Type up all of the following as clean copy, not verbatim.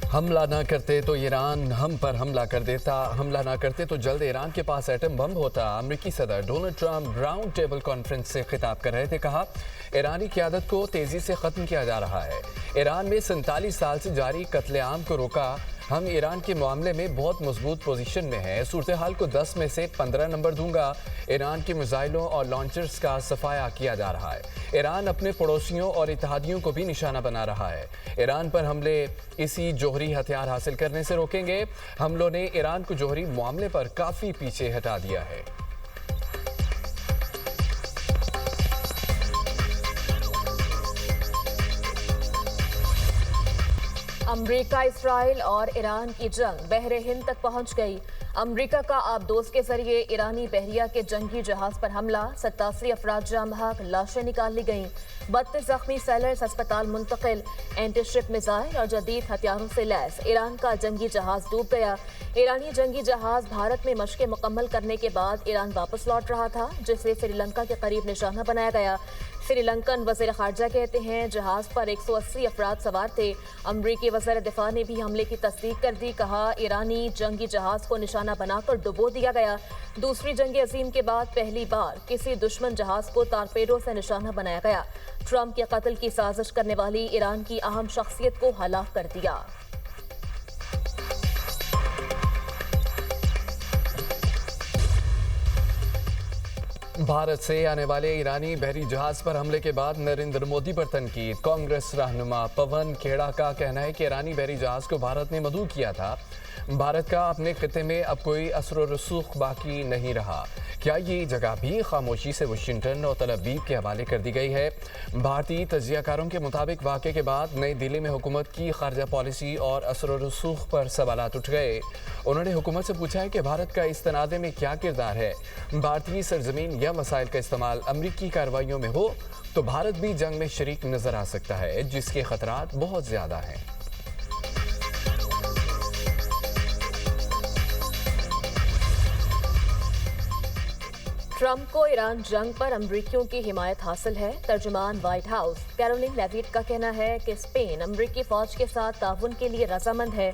हमला ना करते तो ईरान हम पर हमला कर देता, हमला ना करते तो जल्द ईरान के पास एटम बम होता। अमेरिकी सदर Donald Trump round table conference से खिताब कर रहे थे। कहा, ईरानी क़यादत को तेज़ी से ख़त्म किया जा रहा है। ईरान में 47 साल से जारी कत्लेआम को रोका। हम ईरान के मामले में बहुत मजबूत पोजीशन में हैं। सूरत हाल को 10 में से 15 नंबर दूंगा। ईरान के मिसाइलों और लॉन्चर्स का सफाया किया जा रहा है। ईरान अपने पड़ोसियों और इत्तेहादियों को भी निशाना बना रहा है। ईरान पर हमले इसी जौहरी हथियार हासिल करने से रोकेंगे। हमलों ने ईरान को जौहरी मामले पर काफ़ी पीछे हटा दिया है। अमरीका, इसराइल और ईरान की जंग बहरे हिंद तक पहुंच गई। अमरीका का आबदोज के जरिए ईरानी बहरिया के जंगी जहाज पर हमला, 87 अफराद जाम बहक, लाशें निकाल ली गईं। 32 जख्मी सेलर्स अस्पताल मुंतकिल। एंटीशिप मिसाइल और जदीद हथियारों से लैस ईरान का जंगी जहाज डूब गया। ईरानी जंगी जहाज भारत में मशक़ें मुकम्मल करने के बाद ईरान वापस लौट रहा था, जिसे श्रीलंका के करीब निशाना बनाया गया। श्रीलंकन वज़ीर ख़ारजा कहते हैं जहाज पर 180 अफराद सवार थे। अमरीकी वज़ीर दिफा ने भी हमले की तस्दीक कर दी। कहा, ईरानी जंगी जहाज को निशाना बनाकर डुबो दिया गया। दूसरी जंग अजीम के बाद पहली बार किसी दुश्मन जहाज को टारपेडो से निशाना बनाया गया। ट्रंप के कत्ल की साजिश करने वाली ईरान की अहम शख्सियत को हलाक कर दिया। भारत से आने वाले ईरानी बहरी जहाज पर हमले के बाद नरेंद्र मोदी पर तनकीद। कांग्रेस रहनुमा पवन खेड़ा का कहना है कि ईरानी बहरी जहाज को भारत ने मदऊ किया था। भारत का अपने खिते में अब कोई असर व रसूख बाकी नहीं रहा। क्या ये जगह भी खामोशी से वाशिंगटन और तल अवीव के हवाले कर दी गई है? भारतीय तजियाकारों के मुताबिक वाक़े के बाद नई दिल्ली में हुकूमत की खारजा पॉलिसी और असर व रसूख पर सवालात उठ गए। उन्होंने हुकूमत से पूछा है कि भारत का इस तनाज़े में क्या किरदार है। भारतीय सरजमीन या वसाइल का इस्तेमाल अमरीकी कार्रवाइयों में हो तो भारत भी जंग में शरीक नजर आ सकता है, जिसके खतरात बहुत ज़्यादा हैं। ट्रंप को ईरान जंग पर अमरीकियों की हिमायत हासिल है। तर्जुमान व्हाइट हाउस कैरोलिन लेविट का कहना है कि स्पेन अमरीकी फौज के साथ ताउन के लिए रजामंद है।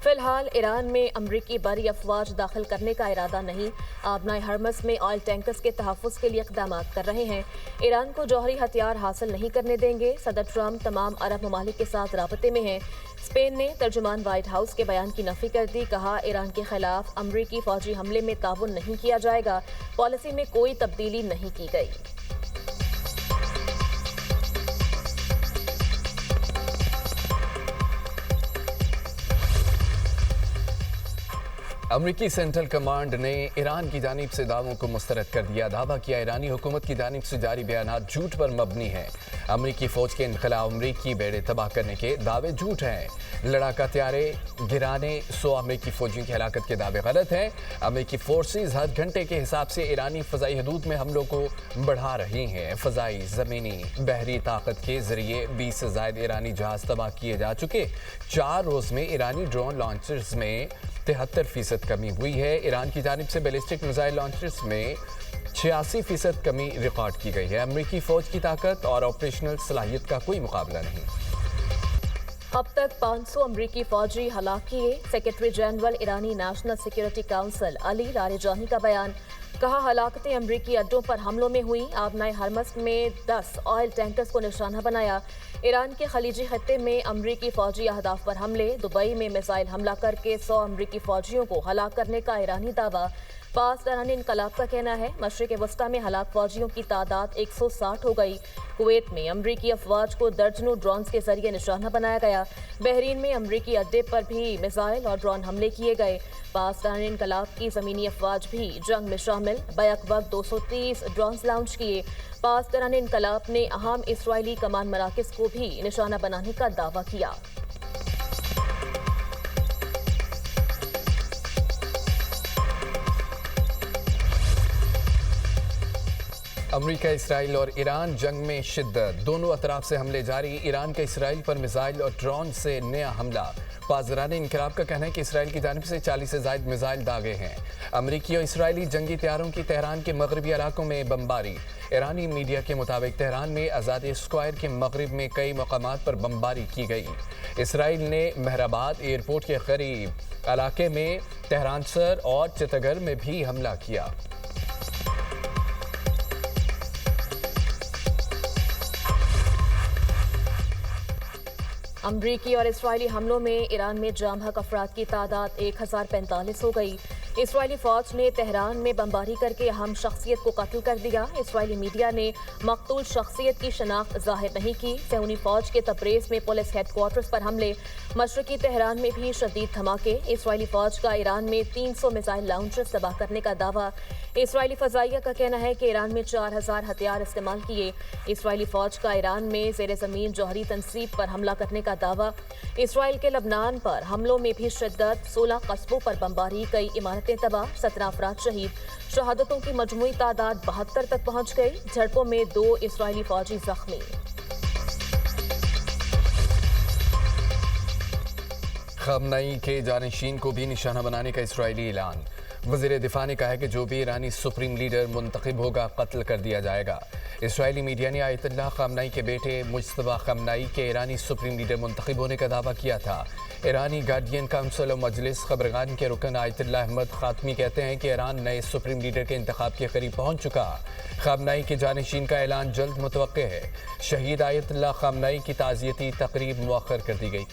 फिलहाल ईरान में अमरीकी बरी अफवाज दाखिल करने का इरादा नहीं। आबनाए हरमस में ऑयल टैंकर्स के तहफ़्फ़ुज़ के लिए इक़दाम कर रहे हैं। ईरान को जौहरी हथियार हासिल नहीं करने देंगे। सदर ट्रंप तमाम अरब ममालिक के साथ राबते में हैं। स्पेन ने तर्जुमान व्हाइट हाउस के बयान की नफ़ी कर दी। कहा, ईरान के खिलाफ अमरीकी फौजी हमले में ताउन नहीं किया जाएगा। पॉलिसी में कोई तब्दीली नहीं की गई। अमरीकी सेंट्रल कमांड ने ईरान की जानिब से दावों को मुस्तरद कर दिया। दावा किया, ईरानी हुकूमत की जानिब से जारी बयानात झूठ पर मबनी हैं। अमरीकी फ़ौज के इनखला अमरीकी बेड़े तबाह करने के दावे झूठ हैं। लड़ाका त्यारे गिराने 100 अमरीकी फ़ौजियों की हलाकत के दावे गलत हैं। अमरीकी फोर्सेज हर घंटे के हिसाब से ईरानी फ़ज़ाई हदूद में हमलों को बढ़ा रही हैं। फ़ज़ाई, ज़मीनी, बहरी ताकत के ज़रिए 20 से ज़ायद ईरानी जहाज़ तबाह किए जा चुके। 4 रोज़ में ईरानी ड्रोन लॉन्चर्स में 73% कमी हुई है। ईरान की जानिब से बैलिस्टिक मिसाइल लॉन्चर्स में 86% कमी रिकॉर्ड की गई है। अमरीकी फ़ौज की ताकत और ऑपरेशनल सलाहियत का कोई मुकाबला नहीं। अब तक 500 अमरीकी फौजी हलाक किए। सेक्रेटरी जनरल ईरानी national security council Ali Larijani का बयान। कहा, हलाकतें अमरीकी अड्डों पर हमलों में हुई। आबनाए हरमस में 10 ऑयल टैंकर्स को निशाना बनाया। ईरान के खलीजी खत्ते में अमरीकी फौजी अहदाफ पर हमले। दुबई में मिसाइल हमला करके 100 अमरीकी फौजियों को हलाक करने का ईरानी दावा। पासदारान इनकलाब का कहना है मशरिक़ वस्ता में हलाक फौजियों की तादाद 160 हो गई। कुवैत में अमरीकी अफवाज को दर्जनों ड्रोन्स के जरिए निशाना बनाया गया। बहरीन में अमरीकी अड्डे पर भी मिसाइल और ड्रोन हमले किए गए। पासदारान इनकलाब की ज़मीनी अफवाज भी जंग में शामिल। बैक वक्त 230 ड्रोन्स लॉन्च किए। पासदारान इनकलाब ने अहम इसराइली कमान मराकज़ को भी निशाना बनाने का दावा किया। امریکہ، اسرائیل اور ایران جنگ میں شدت، دونوں اطراف سے حملے جاری۔ ایران کا اسرائیل پر میزائل اور ڈرون سے نیا حملہ۔ پاسداران انقلاب کا کہنا ہے کہ اسرائیل کی جانب سے 40 سے زائد میزائل داغے ہیں۔ امریکی اور اسرائیلی جنگی طیاروں کی تہران کے مغربی علاقوں میں بمباری۔ ایرانی میڈیا کے مطابق تہران میں آزادی اسکوائر کے مغرب میں کئی مقامات پر بمباری کی گئی۔ اسرائیل نے مہرآباد ایئرپورٹ کے قریب علاقے میں تہران سر اور چتگر میں بھی حملہ کیا۔ امریکی اور اسرائیلی حملوں میں ایران میں جاں بحق افراد کی تعداد 1045 ہو گئی۔ اسرائیلی فوج نے تہران میں بمباری کر کے اہم شخصیت کو قتل کر دیا۔ اسرائیلی میڈیا نے مقتول شخصیت کی شناخت ظاہر نہیں کی۔ صہیونی فوج کے تبریز میں پولیس ہیڈ کوارٹرز پر حملے، مشرقی تہران میں بھی شدید دھماکے۔ اسرائیلی فوج کا ایران میں 300 میزائل لانچرز تباہ کرنے کا دعویٰ۔ اسرائیلی فضائیہ کا کہنا ہے کہ ایران میں 4000 ہتھیار استعمال کیے۔ اسرائیلی فوج کا ایران میں زیر زمین جوہری تنصیب پر حملہ کرنے کا دعویٰ۔ اسرائیل کے لبنان پر حملوں میں بھی شدت، 16 قصبوں پر بمباری، کئی عمارتیں تباہ، 17 افراد شہید۔ شہادتوں کی مجموعی تعداد 72 تک پہنچ گئی۔ جھڑپوں میں 2 اسرائیلی فوجی زخمی۔ خامنئی کے جانشین کو بھی نشانہ بنانے کا اسرائیلی اعلان۔ وزیر دفاع نے کہا ہے کہ جو بھی ایرانی سپریم لیڈر منتخب ہوگا قتل کر دیا جائے گا۔ اسرائیلی میڈیا نے آیت اللہ خامنئی کے بیٹے مجتبی خامنئی کے ایرانی سپریم لیڈر منتخب ہونے کا دعویٰ کیا تھا۔ ایرانی گارڈین کونسل و مجلس خبرگان کے رکن آیت اللہ احمد خاتمی کہتے ہیں کہ ایران نئے سپریم لیڈر کے انتخاب کے قریب پہنچ چکا۔ خامنئی کے جانشین کا اعلان جلد متوقع ہے۔ شہید آیت اللہ خامنئی کی تعزیتی تقریب مؤخر کر دی گئی۔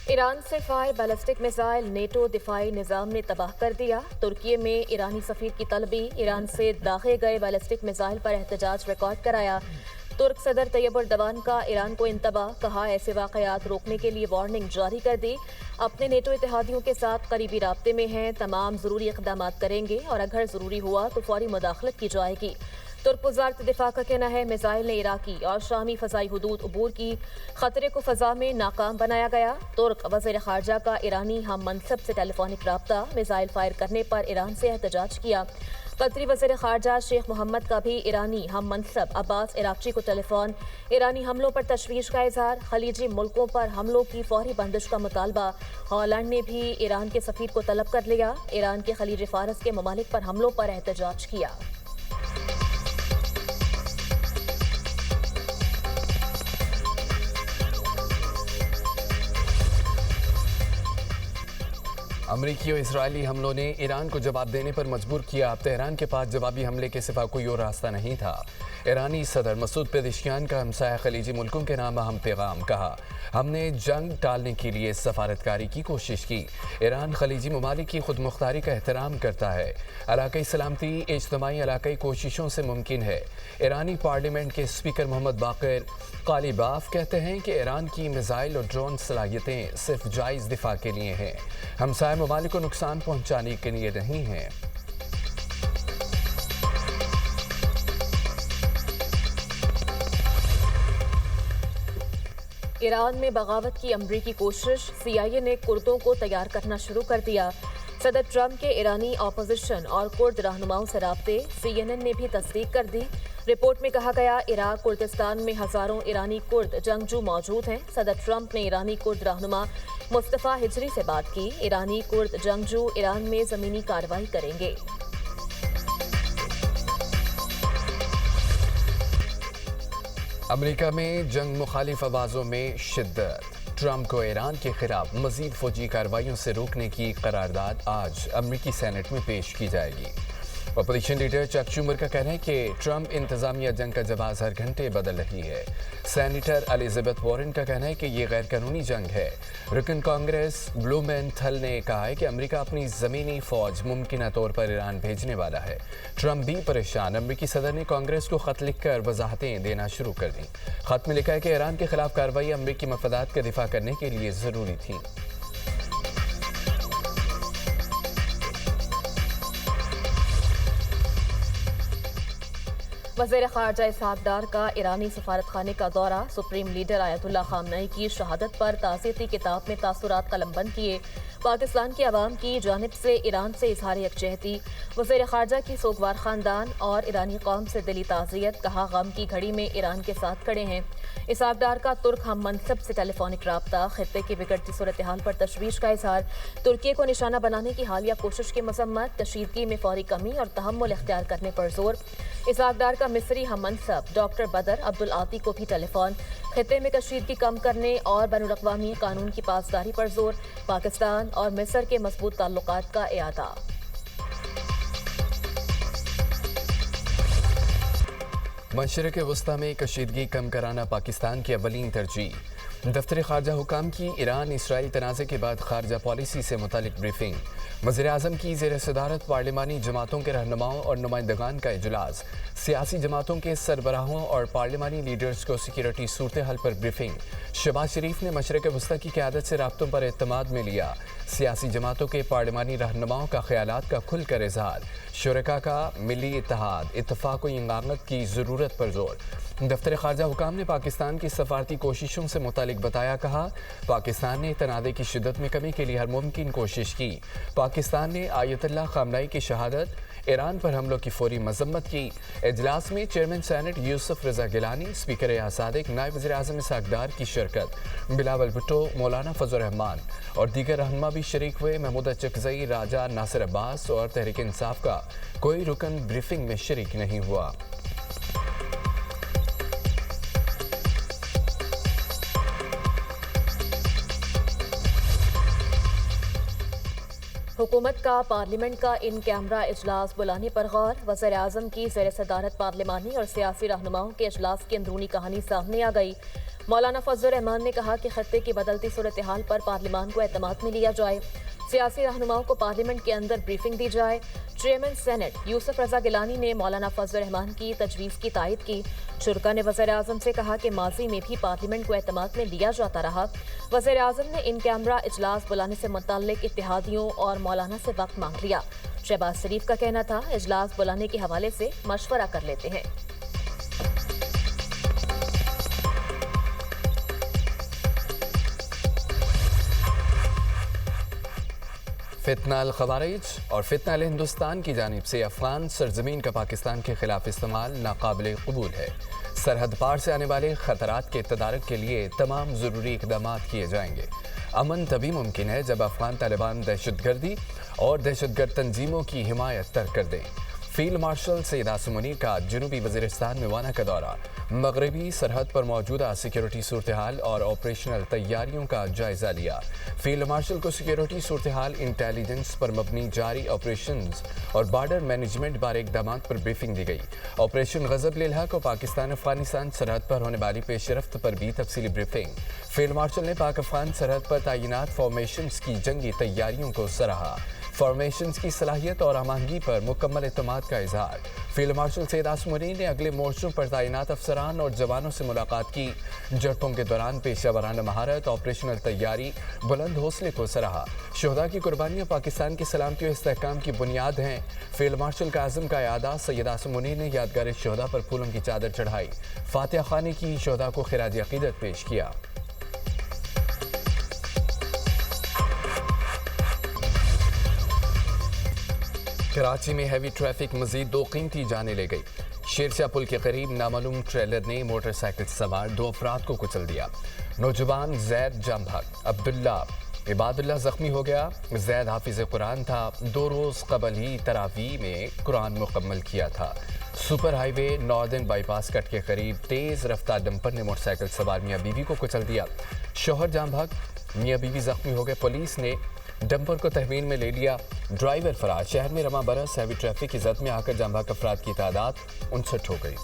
ایران سے فائر بیلسٹک میزائل نیٹو دفاعی نظام نے تباہ کر دیا۔ ترکی میں ایرانی سفیر کی طلبی، ایران سے داغے گئے بیلسٹک میزائل پر احتجاج ریکارڈ کرایا۔ ترک صدر طیب اردوان کا ایران کو انتباہ، کہا ایسے واقعات روکنے کے لیے وارننگ جاری کر دی۔ اپنے نیٹو اتحادیوں کے ساتھ قریبی رابطے میں ہیں، تمام ضروری اقدامات کریں گے اور اگر ضروری ہوا تو فوری مداخلت کی جائے گی۔ ترک وزارت دفاع کا کہنا ہے میزائل نے عراقی اور شامی فضائی حدود عبور کی، خطرے کو فضا میں ناکام بنایا گیا۔ ترک وزیر خارجہ کا ایرانی ہم منصب سے ٹیلی فونک رابطہ، میزائل فائر کرنے پر ایران سے احتجاج کیا۔ قطری وزیر خارجہ شیخ محمد کا بھی ایرانی ہم منصب عباس عراقچی کو ٹیلی فون، ایرانی حملوں پر تشویش کا اظہار، خلیجی ملکوں پر حملوں کی فوری بندش کا مطالبہ۔ ہالینڈ نے بھی ایران کے سفیر کو طلب کر لیا، ایران کے خلیج فارس کے ممالک پر حملوں پر احتجاج کیا۔ امریکی اور اسرائیلی حملوں نے ایران کو جواب دینے پر مجبور کیا۔ اب تہران کے پاس جوابی حملے کے سوا کوئی اور راستہ نہیں تھا۔ ایرانی صدر مسعود پزشکیان کا ہمسایہ خلیجی ملکوں کے نام اہم پیغام، کہا ہم نے جنگ ٹالنے کے لیے سفارتکاری کی کوشش کی۔ ایران خلیجی ممالک کی خود مختاری کا احترام کرتا ہے۔ علاقائی سلامتی اجتماعی علاقائی کوششوں سے ممکن ہے۔ ایرانی پارلیمنٹ کے اسپیکر محمد باقر قالیباف کہتے ہیں کہ ایران کی میزائل اور ڈرون صلاحیتیں صرف جائز دفاع کے لیے ہیں، ہمسایہ ممالک کو نقصان پہنچانے کے لیے نہیں ہیں۔ ایران میں بغاوت کی امریکی کوشش، CIA نے کردوں کو تیار کرنا شروع کر دیا۔ صدر ٹرمپ کے ایرانی اپوزیشن اور کرد رہنماؤں سے رابطے، CNN نے بھی تصدیق کر دی۔ رپورٹ میں کہا گیا عراق کردستان میں ہزاروں ایرانی کرد جنگجو موجود ہیں۔ صدر ٹرمپ نے ایرانی کرد رہنما مصطفیٰ ہجری سے بات کی۔ ایرانی کرد جنگجو ایران میں زمینی کارروائی کریں گے۔ امریکہ میں جنگ مخالف آوازوں میں شدت، ٹرمپ کو ایران کے خلاف مزید فوجی کارروائیوں سے روکنے کی قرارداد آج امریکی سینٹ میں پیش کی جائے گی۔ اپوزیشن لیڈر چک شومر کا کہنا ہے کہ ٹرمپ انتظامیہ جنگ کا جواز ہر گھنٹے بدل رہی ہے۔ سینیٹر الیزابتھ وارن کا کہنا ہے کہ یہ غیر قانونی جنگ ہے۔ رکن کانگریس بلومین تھل نے کہا ہے کہ امریکہ اپنی زمینی فوج ممکنہ طور پر ایران بھیجنے والا ہے۔ ٹرمپ بھی پریشان، امریکی صدر نے کانگریس کو خط لکھ کر وضاحتیں دینا شروع کر دیں۔ خط میں لکھا ہے کہ ایران کے خلاف کارروائی امریکی مفادات کا دفاع کرنے کے لیے ضروری تھی۔ वज़ीर ख़ारजा इसहाक़ डार का ईरानी सफारत खाने का दौरा। सुप्रीम लीडर आयतुल्ला ख़ामनेई की शहादत पर ताज़ियती किताब में तासुरात कलमबंद किए। पाकिस्तान की आवाम की जानिब से ईरान से इजहार यकजहती। वज़ीर ख़ारजा की सोगवार ख़ानदान और ईरानी कौम से दिली ताज़ियत। कहा गम की घड़ी में ईरान के साथ खड़े हैं। इसहाक़ डार का तुर्क हम मनसब से टेलीफोनिक राब्ता। खित्ते की बिगड़ती सूरत हाल पर तशवीश का इजहार। तुर्की को निशाना बनाने की हालिया कोशिश की मजम्मत। कशीदगी में फौरी कमी और तहम्मुल इख्तियार करने पर जोर। इसहाक़ डार का मिस्री हम मनसब डॉक्टर बदर अब्दुल आती को भी टेलीफोन। खित्ते में कशीदगी कम करने और बैनुल-अक़वामी कानून की पासदारी पर जोर। पाकिस्तान और मिस्र के मजबूत ताल्लुकात का इआदा। मशरिक़ वस्ता में कशीदगी कम कराना पाकिस्तान की अव्वलीन तरजीह। दफ्तर ख़ारजा हुकाम की ईरान इसराइल तनाज़े के बाद ख़ारजा पॉलिसी से मुतालिक ब्रीफिंग। वज़ीर-ए-आज़म की ज़ेर सदारत पार्लिमानी जमातों के रहनुमाओं और नुमाइंदगान का इजलास। सियासी जमातों के सरबराहों और पार्लिमानी लीडर्स को सिक्योरिटी सूरत हाल पर ब्रीफिंग। शहबाज शरीफ ने मशरिक़ वस्ता की क़यादत से राब्तों पर एतमाद में लिया। सियासी जमातों के पार्लिमानी रहनुमाओं का ख़यालात का खुल कर इजहार। शुरका का मिली इत्तेहाद इत्तफ़ाक़ व यंगानत की ज़रूरत पर जोर। दफ्तर ख़ारजा हुकाम ने पाकिस्तान की सफारती कोशिशों से मुतालिक बताया। कहा पाकिस्तान ने तनाज़े की शिद्दत में कमी के लिए हर मुमकिन कोशिश की। पाकिस्तान ने आयतुल्ला ख़ामनेई की शहादत, ईरान पर हमलों की फौरी मजम्मत की। इजलास में चेयरमैन सेनेट यूसुफ रज़ा गिलानी, स्पीकर या सादिक, नायब वज़ीर-ए-आज़म इसहाक़ डार की शिरकत। बिलावल भुट्टो, मौलाना फजल रहमान और दीगर रहनुमा भी शरीक हुए। महमूद चकज़ई, राजा नासिर अब्बास और तहरीक इंसाफ का कोई रुकन ब्रीफिंग में शरीक नहीं हुआ। हुकूमत का पार्लियामेंट का इन कैमरा इजलास बुलाने पर गौर। वज़ीर-ए-आज़म की ज़ेर सदारत पार्लिमानी और सियासी रहनुमाओं के इजलास की अंदरूनी कहानी सामने आ गई। मौलाना फजल रहमान ने कहा कि खत्ते की बदलती सूरत हाल पर पार्लिमान को एतमाद में लिया जाए। सियासी रहनुमाओं को पार्लियामेंट के अंदर ब्रीफिंग दी जाए। चेयरमैन सेनेट यूसुफ रज़ा गिलानी ने मौलाना फजल रहमान की तजवीज़ की तायद की। शुरका ने वज़ीर-ए-आज़म से कहा कि माजी में भी पार्लियामेंट को एतमाद में लिया जाता रहा। वज़ीर-ए-आज़म ने इन कैमरा इजलास बुलाने से मुताल्लिक इत्तेहादियों और मौलाना से वक्त मांग लिया। शहबाज शरीफ का कहना था इजलास बुलाने के हवाले से मशवरा कर लेते हैं। फितना अल खवारिज और फितना अल हिंदुस्तान की जानिब से अफगान सरजमीन का पाकिस्तान के खिलाफ इस्तेमाल नाकाबिल कबूल है। सरहद पार से आने वाले खतरात के तदारक के लिए तमाम ज़रूरी इक़दाम किए जाएंगे। अमन तभी मुमकिन है जब अफगान तालिबान दहशतगर्दी और दहशतगर्द तंजीमों की हिमायत तर्क कर दें। फील्ड मार्शल सैयद आसिम मुनीर का जनूबी वज़ीरिस्तान में वाना का दौरा। मगरबी सरहद पर मौजूदा सिक्योरिटी सूरत हाल और ऑपरेशनल तैयारियों का जायजा लिया। फील्ड मार्शल को सिक्योरिटी सूरत हाल, इंटेलिजेंस पर मबनी जारी ऑपरेशंस और बॉर्डर मैनेजमेंट बारे इक़दाम पर ब्रीफिंग दी गई। ऑपरेशन गज़ब लिल हक़ और पाकिस्तान अफगानिस्तान सरहद पर होने वाली पेशरफ्त पर भी तफसीली ब्रीफिंग। फील्ड मार्शल ने पाक अफगान सरहद पर तैनात फॉर्मेशंस की जंगी तैयारियों को सराहा। फॉर्मेशंस की सलाहियत और आमादगी पर मुकम्मल एतमाद का इजहार। फील्ड मार्शल सैयद आसिम मुनीर ने अगले मोर्चों पर तैनात अफसरान और जवानों से मुलाकात की। झड़पों के दौरान पेशेवराना महारत, ऑपरेशनल तैयारी, बुलंद हौसले को सराहा। शोहदा की कुर्बानियाँ पाकिस्तान की सलामती और इस्तेहकाम की बुनियाद हैं। फील्ड मार्शल का आज़म का यादा सैयद आसिम मुनीर ने यादगार शोहदा पर फूलों की चादर चढ़ाई। फातिहा खाने की शोहदा को खिराज अकीदत पेश किया। कराची में हैवी ट्रैफिक मजीद 2 कीमती जाने ले गई। शेरशाह पुल के करीब नामालूम ट्रेलर ने मोटरसाइकिल सवार 2 अफराद को कुचल दिया। नौजवान जैद जामभग अब्दुल्ला इबादुल्ला जख्मी हो गया। जैद हाफिज कुरान था। 2 रोज़ कबल ही तरावी में कुरान मुकम्मल किया था। Super highway northern bypass cut के करीब तेज़ रफ्तार डंपर ने मोटरसाइकिल सवार मियाँ बीवी को कुचल दिया। शौहर जामभग, मियाँ बीवी जख्मी हो गए। पुलिस ने डंपर को तहवीन में ले लिया। ड्राइवर फरार। शहर में रमा बरस हैवी ट्रैफिक की जद में आकर जामभग अफराद की तादाद 59 हो गई।